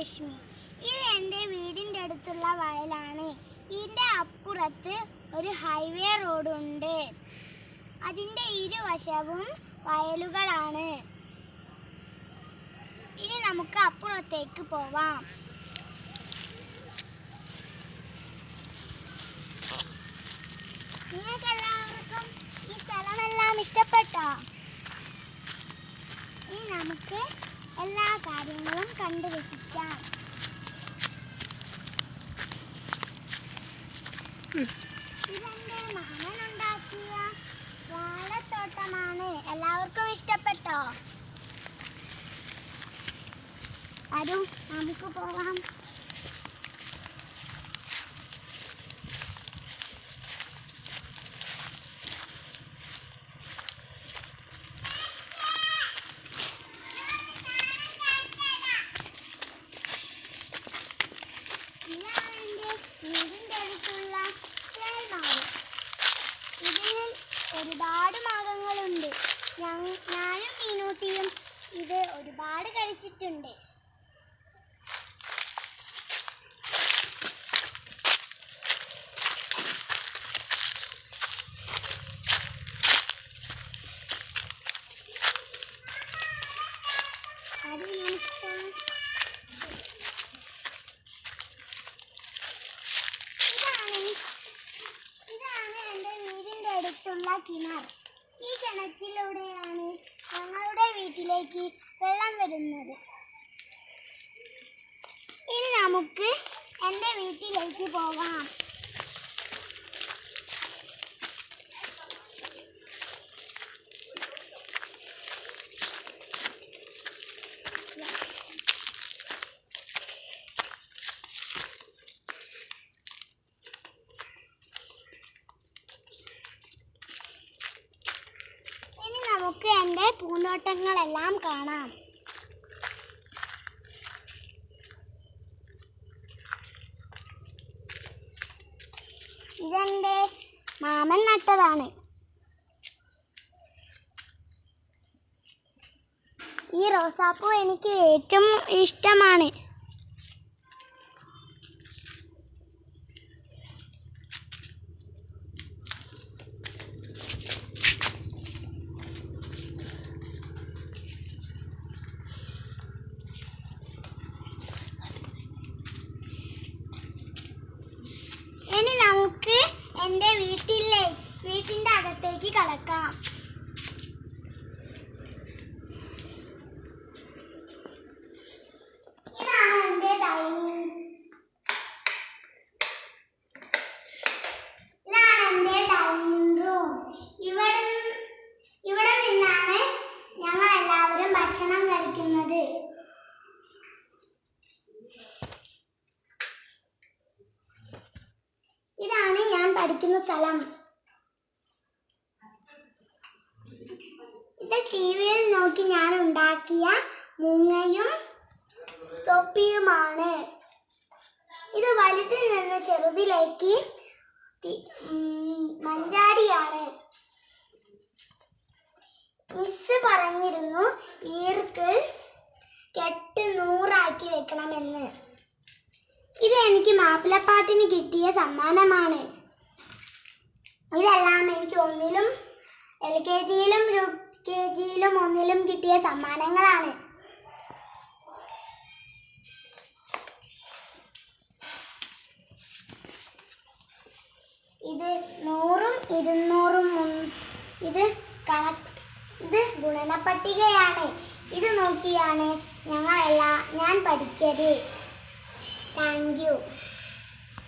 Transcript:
രശ്മി. ഇത് എൻ്റെ വീടിൻ്റെ അടുത്തുള്ള വയലാണ്. ഇതിൻ്റെ അപ്പുറത്ത് ഒരു ഹൈവേ റോഡുണ്ട്. അതിൻ്റെ ഇരുവശവും വയലുകളാണ്. ഇനി നമുക്ക് അപ്പുറത്തേക്ക് പോവാം. നിങ്ങൾക്കെല്ലാവർക്കും ഈ സ്ഥലമെല്ലാം ഇഷ്ടപ്പെട്ടോ? ഇനി നമുക്ക് എല്ലാ കാര്യങ്ങളും കണ്ടു രസിക്കാം. ഇതെന്റെ മാമൻ ഉണ്ടാക്കിയ വാഴത്തോട്ടമാണ്. എല്ലാവർക്കും ഇഷ്ടപ്പെട്ടോ? വരൂ, നമുക്ക് പോവാം. ഒരുപാട് മാങ്ങകളുണ്ട്. ഞാനും മീനൂട്ടിയും ഇത് ഒരുപാട് കഴിച്ചിട്ടുണ്ട്. കിണർ. ഈ കിണറ്റിലൂടെയാണ് ഞങ്ങളുടെ വീട്ടിലേക്ക് വെള്ളം വരുന്നത്. ഇനി നമുക്ക് എൻ്റെ വീട്ടിലേക്ക് പോവാം. നമുക്ക് എൻ്റെ പൂന്തോട്ടങ്ങളെല്ലാം കാണാം. ഇതെൻ്റെ മാമൻ നട്ടതാണ്. ഈ റോസാപ്പൂ എനിക്ക് ഏറ്റവും ഇഷ്ടമാണ്. ഇനി നമുക്ക് എൻ്റെ വീട്ടിൻ്റെ അകത്തേക്ക് കടക്കാം. ഇതാണ് എൻ്റെ ഡൈനിങ് റൂം. ഇവിടെ നിന്നാണ് ഞങ്ങൾ എല്ലാവരും ഭക്ഷണം കഴിക്കുന്നത്. ഇതാണ് ഞാൻ പഠിക്കുന്ന സ്ഥലം. ഇത് ടിവിയിൽ നോക്കി ഞാൻ ഉണ്ടാക്കിയ മൂങ്ങയും തൊപ്പിയുമാണ്. ഇത് വലുതിൽ നിന്ന് ചെറുതിലേക്ക് മഞ്ചാടിയാണ്. മിസ് പറഞ്ഞിരുന്നു ഈർക്കിൾ കെട്ട് 100 ആക്കി വെക്കണമെന്ന്. ഇത് എനിക്ക് മാപ്പിളപ്പാട്ടിന് കിട്ടിയ സമ്മാനമാണ്. ഇതെല്ലാം എനിക്ക് ഒന്നിലും LKG യിലും UKG യിലും ഒന്നിലും കിട്ടിയ സമ്മാനങ്ങളാണ്. ഇത് 100ഉം 200ഉം ഇത് ഗുണനപ്പട്ടികയാണ്. ഇത് നോക്കിയാണ് ഞാൻ പഠിക്കരുത്. Thank you.